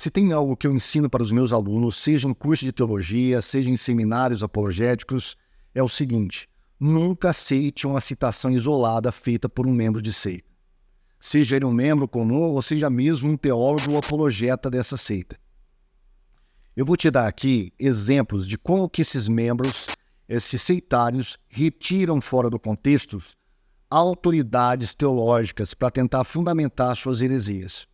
Se tem algo que eu ensino para os meus alunos, seja em curso de teologia, seja em seminários apologéticos, é o seguinte: nunca aceite uma citação isolada feita por um membro de seita. Seja ele um membro comum ou seja mesmo um teólogo ou apologeta dessa seita. Eu vou te dar aqui exemplos de como que esses membros, esses seitários, retiram fora do contexto autoridades teológicas para tentar fundamentar suas heresias.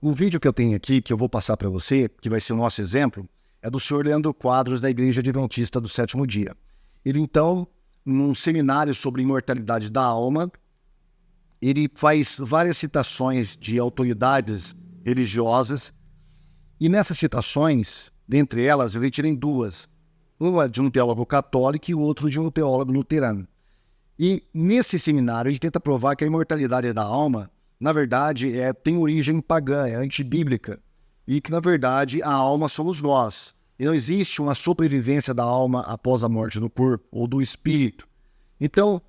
O vídeo que eu tenho aqui, que eu vou passar para você, que vai ser o nosso exemplo, é do senhor Leandro Quadros, da Igreja Adventista do Sétimo Dia. Ele, então, num seminário sobre imortalidade da alma, ele faz várias citações de autoridades religiosas, e nessas citações, dentre elas, eu retirei duas. Uma de um teólogo católico e o outro de um teólogo luterano. E nesse seminário, a gente tenta provar que a imortalidade da alma, na verdade, tem origem pagã, é antibíblica. E que, na verdade, a alma somos nós. E não existe uma sobrevivência da alma após a morte do corpo ou do espírito. Então,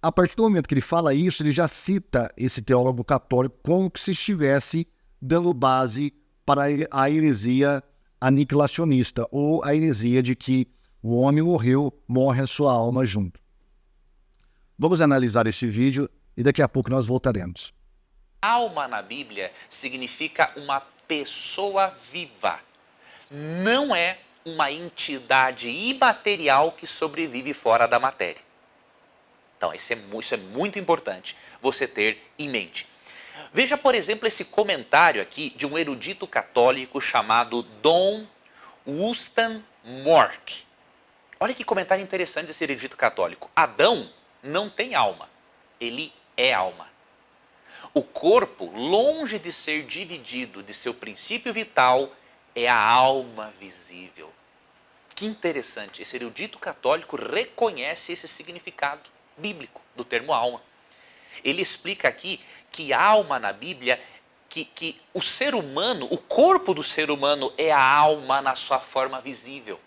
a partir do momento que ele fala isso, ele já cita esse teólogo católico como se estivesse dando base para a heresia aniquilacionista, ou a heresia de que o homem morreu, morre a sua alma junto. Vamos analisar esse vídeo e daqui a pouco nós voltaremos. Alma na Bíblia significa uma pessoa viva. Não é uma entidade imaterial que sobrevive fora da matéria. Então, isso é muito importante você ter em mente. Veja, por exemplo, esse comentário aqui de um erudito católico chamado Dom Wustan Mork. Olha que comentário interessante desse erudito católico. Adão não tem alma, ele é alma. O corpo, longe de ser dividido de seu princípio vital, é a alma visível. Que interessante, esse erudito católico reconhece esse significado bíblico do termo alma. Ele explica aqui que alma na Bíblia, que o ser humano, o corpo do ser humano é a alma na sua forma visível,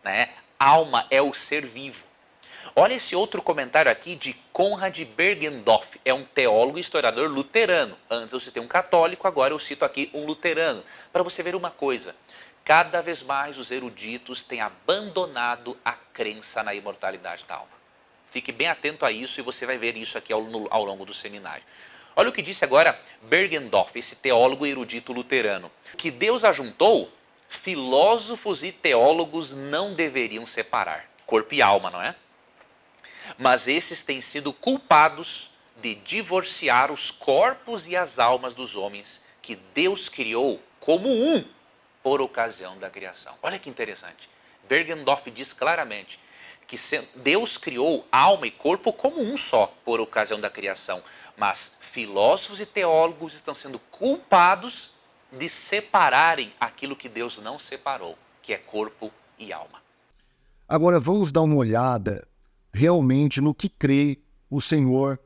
né? Alma é o ser vivo. Olha esse outro comentário aqui de Konrad Bergendorf, é um teólogo e historiador luterano. Antes eu citei um católico, agora eu cito aqui um luterano. Para você ver uma coisa, cada vez mais os eruditos têm abandonado a crença na imortalidade da alma. Fique bem atento a isso e você vai ver isso aqui ao longo do seminário. Olha o que disse agora Bergendorf, esse teólogo erudito luterano. Que Deus ajuntou, filósofos e teólogos não deveriam separar. Corpo e alma, não é? Mas esses têm sido culpados de divorciar os corpos e as almas dos homens que Deus criou como um por ocasião da criação. Olha que interessante. Bergendorf diz claramente que Deus criou alma e corpo como um só por ocasião da criação, mas filósofos e teólogos estão sendo culpados de separarem aquilo que Deus não separou, que é corpo e alma. Agora vamos dar uma olhada realmente no que crê o senhor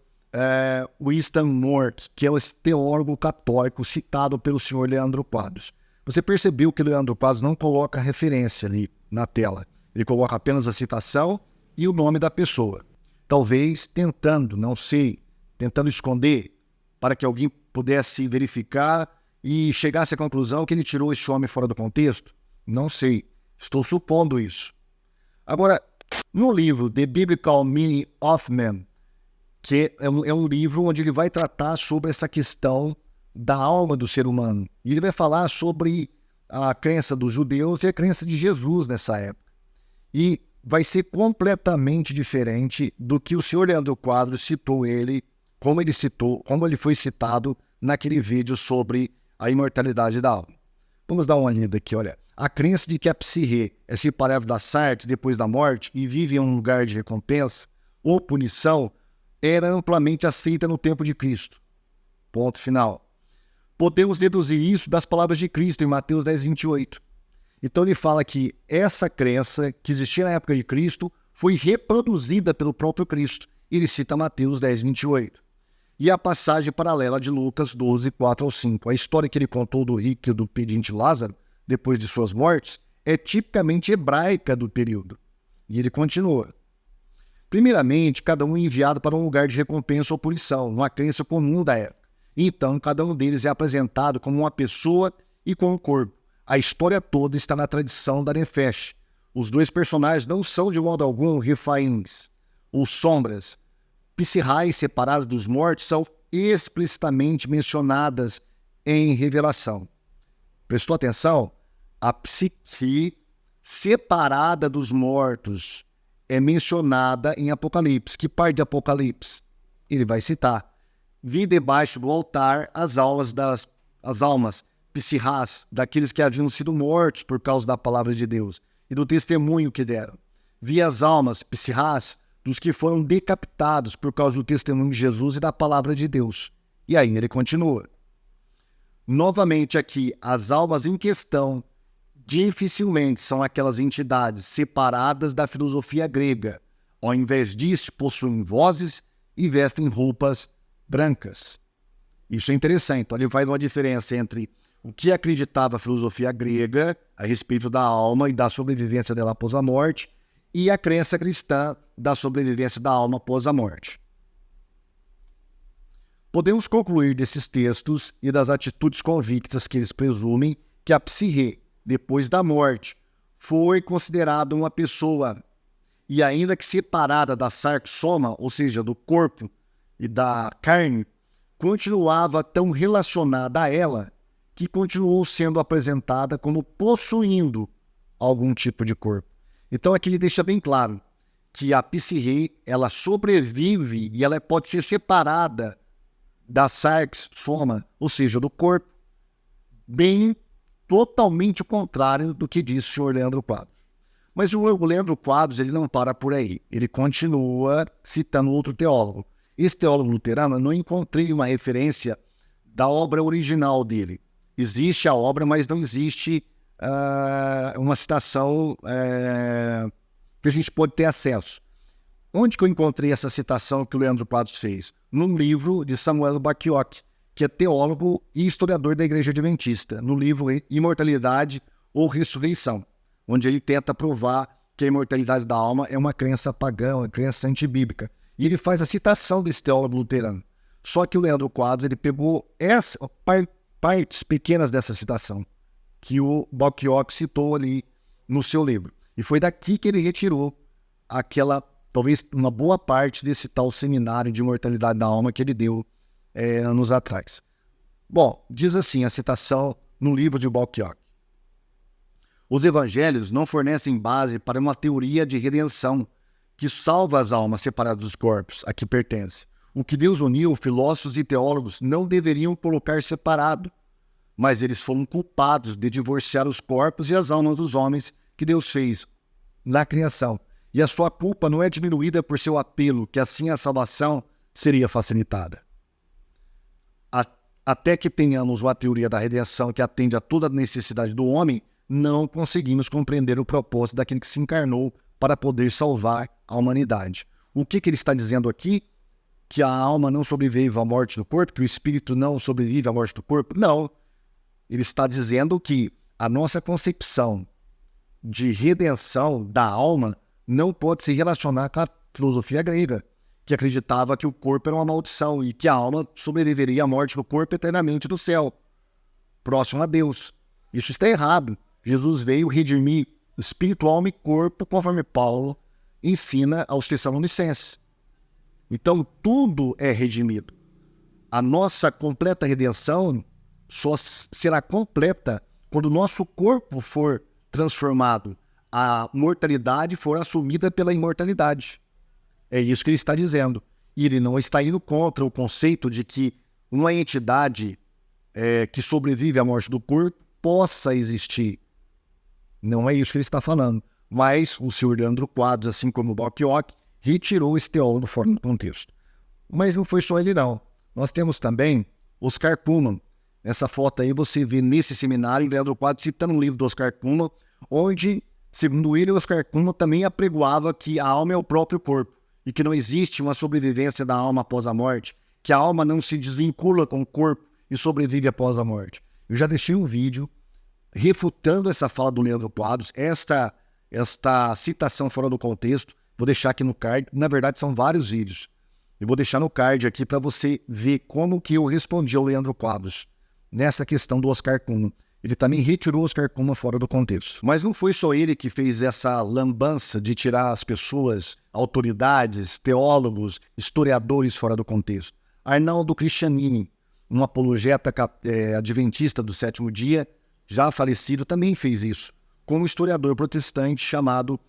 Wustan Mork, que é esse teólogo católico citado pelo senhor Leandro Quadros. Você percebeu que o Leandro Quadros não coloca referência ali na tela. Ele coloca apenas a citação e o nome da pessoa. Talvez tentando, não sei, tentando esconder para que alguém pudesse verificar e chegasse à conclusão que ele tirou esse homem fora do contexto. Não sei, estou supondo isso. Agora, no livro The Biblical Meaning of Man, que é um livro onde ele vai tratar sobre essa questão da alma do ser humano. E ele vai falar sobre a crença dos judeus e a crença de Jesus nessa época. E vai ser completamente diferente do que o senhor Leandro Quadros citou ele, como ele foi citado naquele vídeo sobre a imortalidade da alma. Vamos dar uma lida aqui, olha. A crença de que a psique é separada da sartre depois da morte e vive em um lugar de recompensa ou punição era amplamente aceita no tempo de Cristo. Ponto final. Podemos deduzir isso das palavras de Cristo em Mateus 10:28. Então ele fala que essa crença que existia na época de Cristo foi reproduzida pelo próprio Cristo. Ele cita Mateus 10:28. E a passagem paralela de Lucas 12:4-5. A história que ele contou do rico e do pedinte Lázaro, depois de suas mortes, é tipicamente hebraica do período. E ele continua. Primeiramente, cada um é enviado para um lugar de recompensa ou punição, uma crença comum da época. Então, cada um deles é apresentado como uma pessoa e com o corpo. A história toda está na tradição da Nefesh. Os dois personagens não são de modo algum Refaíns ou sombras. Psirrais separadas dos mortos são explicitamente mencionadas em Revelação. Prestou atenção? A psique separada dos mortos é mencionada em Apocalipse. Que parte de Apocalipse? Ele vai citar. Vi debaixo do altar as almas psirrás, daqueles que haviam sido mortos por causa da palavra de Deus e do testemunho que deram. Vi as almas psirrás dos que foram decapitados por causa do testemunho de Jesus e da palavra de Deus. E aí ele continua. Novamente aqui, as almas em questão dificilmente são aquelas entidades separadas da filosofia grega. Ao invés disso, possuem vozes e vestem roupas brancas. Isso é interessante. Então, ele faz uma diferença entre o que acreditava a filosofia grega a respeito da alma e da sobrevivência dela após a morte e a crença cristã da sobrevivência da alma após a morte. Podemos concluir desses textos e das atitudes convictas que eles presumem que a psique, depois da morte, foi considerada uma pessoa e ainda que separada da sarxoma, ou seja, do corpo e da carne, continuava tão relacionada a ela que continuou sendo apresentada como possuindo algum tipo de corpo. Então aqui ele deixa bem claro que a psique, ela sobrevive e ela pode ser separada da sarxoma, ou seja, do corpo, bem totalmente o contrário do que disse o senhor Leandro Quadros. Mas o Leandro Quadros ele não para por aí, ele continua citando outro teólogo. Esse teólogo luterano, eu não encontrei uma referência da obra original dele. Existe a obra, mas não existe uma citação que a gente pode ter acesso. Onde que eu encontrei essa citação que o Leandro Quadros fez? Num livro de Samuel Bacchiocchi, que é teólogo e historiador da Igreja Adventista, no livro Imortalidade ou Ressurreição, onde ele tenta provar que a imortalidade da alma é uma crença pagã, uma crença antibíblica. E ele faz a citação desse teólogo luterano. Só que o Leandro Quadros ele pegou partes pequenas dessa citação que o Bacchiocchi citou ali no seu livro. E foi daqui que ele retirou aquela, talvez uma boa parte desse tal seminário de imortalidade da alma que ele deu anos atrás. Bom, diz assim a citação no livro de Bacchiocchi. Os evangelhos não fornecem base para uma teoria de redenção que salva as almas separadas dos corpos a que pertence. O que Deus uniu, filósofos e teólogos não deveriam colocar separado, mas eles foram culpados de divorciar os corpos e as almas dos homens que Deus fez na criação. E a sua culpa não é diminuída por seu apelo, que assim a salvação seria facilitada. Até que tenhamos uma teoria da redenção que atende a toda a necessidade do homem, não conseguimos compreender o propósito daquele que se encarnou para poder salvar a humanidade. O que ele está dizendo aqui? Que a alma não sobrevive à morte do corpo, que o espírito não sobrevive à morte do corpo? Não. Ele está dizendo que a nossa concepção de redenção da alma não pode se relacionar com a filosofia grega, que acreditava que o corpo era uma maldição e que a alma sobreviveria à morte do corpo eternamente no céu, próximo a Deus. Isso está errado. Jesus veio redimir espírito, alma e corpo, conforme Paulo ensina aos Tessalonicenses. Então, tudo é redimido. A nossa completa redenção só será completa quando o nosso corpo for transformado, a mortalidade for assumida pela imortalidade. É isso que ele está dizendo. E ele não está indo contra o conceito de que uma entidade que sobrevive à morte do corpo possa existir. Não é isso que ele está falando. Mas o senhor Leandro Quadros, assim como o Bacchiocchi, retirou esse teólogo fora do contexto. Mas não foi só ele, não. Nós temos também Oscar Cullmann. Nessa foto aí você vê nesse seminário, Leandro Quadros citando um livro do Oscar Cullmann, onde, segundo ele, Oscar Cullmann também apregoava que a alma é o próprio corpo e que não existe uma sobrevivência da alma após a morte, que a alma não se desvincula com o corpo e sobrevive após a morte. Eu já deixei um vídeo refutando essa fala do Leandro Quadros, esta citação fora do contexto. Vou deixar aqui no card. Na verdade, são vários vídeos. Eu vou deixar no card aqui para você ver como que eu respondi ao Leandro Quadros nessa questão do Oscar Cullmann, Ele também retirou os carcoma fora do contexto. Mas não foi só ele que fez essa lambança de tirar as pessoas, autoridades, teólogos, historiadores fora do contexto. Arnaldo Cristianini, um apologeta adventista do sétimo dia, já falecido, também fez isso, com um historiador protestante chamado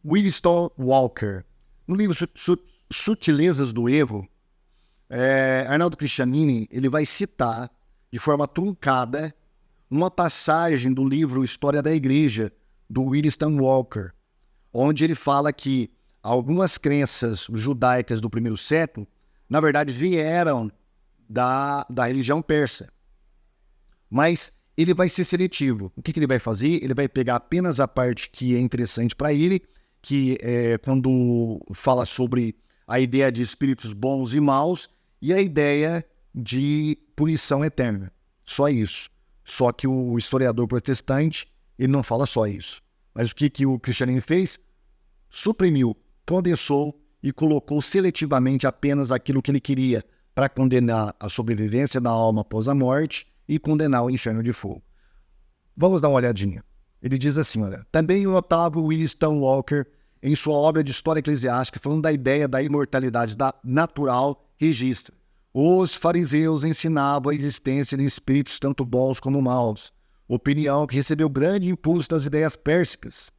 Williston Walker. No livro Sutilezas do Erro, Arnaldo Cristianini ele vai citar de forma truncada uma passagem do livro História da Igreja, do Williston Walker, onde ele fala que algumas crenças judaicas do primeiro século, na verdade, vieram da religião persa. Mas ele vai ser seletivo. O que ele vai fazer? Ele vai pegar apenas a parte que é interessante para ele, que é quando fala sobre a ideia de espíritos bons e maus e a ideia de punição eterna. Só isso. Só que o historiador protestante, ele não fala só isso. Mas o que o Cristianini fez? Suprimiu, condensou e colocou seletivamente apenas aquilo que ele queria para condenar a sobrevivência da alma após a morte e condenar o inferno de fogo. Vamos dar uma olhadinha. Ele diz assim, olha, também o Otávio Williston Walker, em sua obra de História Eclesiástica, falando da ideia da imortalidade natural, registra: os fariseus ensinavam a existência de espíritos tanto bons como maus, opinião que recebeu grande impulso das ideias pérsicas.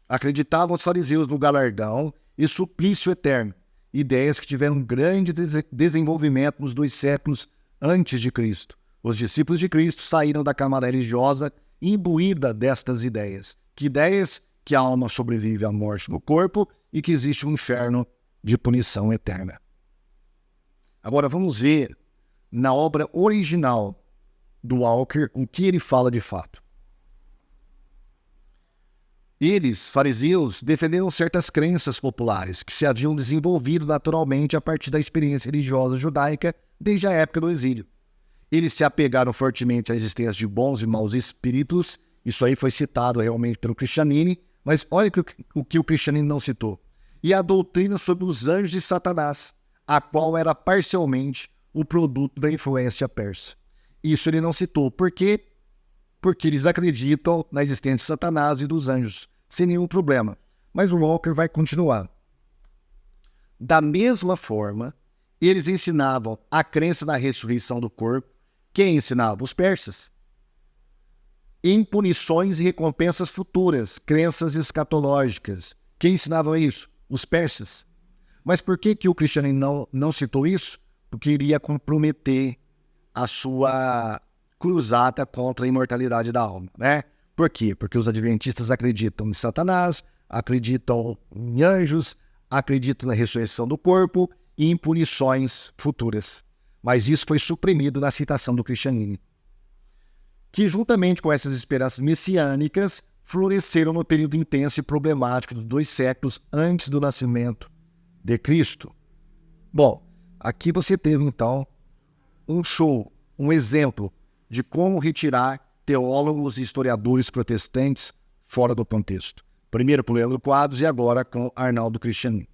Acreditavam os fariseus no galardão e suplício eterno, ideias que tiveram grande desenvolvimento nos 2 séculos antes de Cristo. Os discípulos de Cristo saíram da camada religiosa imbuída destas ideias. Que ideias? Que a alma sobrevive à morte no corpo e que existe um inferno de punição eterna. Agora vamos ver na obra original do Walker o que ele fala de fato. Eles, fariseus, defenderam certas crenças populares que se haviam desenvolvido naturalmente a partir da experiência religiosa judaica desde a época do exílio. Eles se apegaram fortemente à existência de bons e maus espíritos, isso aí foi citado realmente pelo Cristianini, mas olha o que o Cristianini não citou. E a doutrina sobre os anjos de Satanás, a qual era parcialmente o produto da influência persa. Isso ele não citou. Por quê? Porque eles acreditam na existência de Satanás e dos anjos, sem nenhum problema. Mas o Walker vai continuar. Da mesma forma, eles ensinavam a crença na ressurreição do corpo. Quem ensinava? Os persas. Em punições e recompensas futuras, crenças escatológicas. Quem ensinava isso? Os persas. Mas por que o Cristianino não citou isso? Porque iria comprometer a sua cruzada contra a imortalidade da alma, né? Por quê? Porque os adventistas acreditam em Satanás, acreditam em anjos, acreditam na ressurreição do corpo e em punições futuras. Mas isso foi suprimido na citação do Cristianini, que juntamente com essas esperanças messiânicas floresceram no período intenso e problemático dos 2 séculos antes do nascimento de Cristo. Bom, aqui você teve então um show, um exemplo de como retirar teólogos e historiadores protestantes fora do contexto. Primeiro por Leandro Quadros e agora com Arnaldo Cristianini.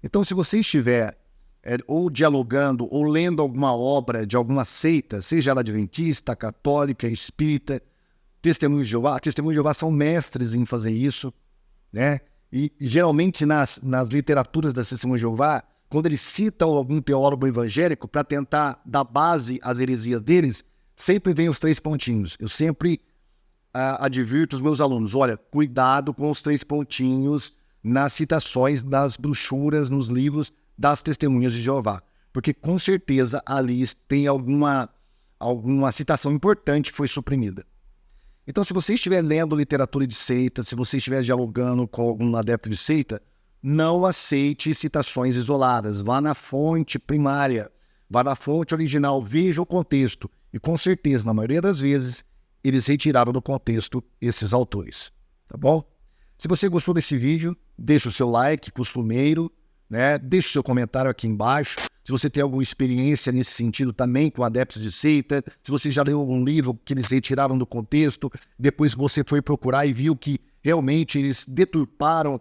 Então, se você estiver ou dialogando ou lendo alguma obra de alguma seita, seja ela adventista, católica, espírita, Testemunho de Jeová são mestres em fazer isso, né? E geralmente nas literaturas da Testemunho de Jeová, quando eles citam algum teólogo evangélico para tentar dar base às heresias deles, sempre vem os 3 pontinhos. Eu sempre advirto os meus alunos, olha, cuidado com os 3 pontinhos nas citações, nas brochuras, nos livros das Testemunhas de Jeová, porque com certeza ali tem alguma citação importante que foi suprimida. Então, se você estiver lendo literatura de seita, se você estiver dialogando com algum adepto de seita, não aceite citações isoladas. Vá na fonte primária, vá na fonte original, veja o contexto. E com certeza, na maioria das vezes, eles retiraram do contexto esses autores. Tá bom? Se você gostou desse vídeo, deixa o seu like costumeiro, né? Deixe o seu comentário aqui embaixo. Se você tem alguma experiência nesse sentido também com adeptos de seita, se você já leu algum livro que eles retiraram do contexto, depois você foi procurar e viu que realmente eles deturparam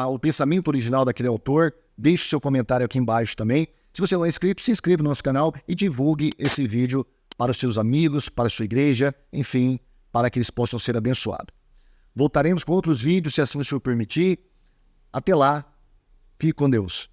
o pensamento original daquele autor, deixe o seu comentário aqui embaixo também. Se você não é inscrito, se inscreva no nosso canal e divulgue esse vídeo para os seus amigos, para a sua igreja, enfim, para que eles possam ser abençoados. Voltaremos com outros vídeos, se assim o Senhor permitir. Até lá, fique com Deus.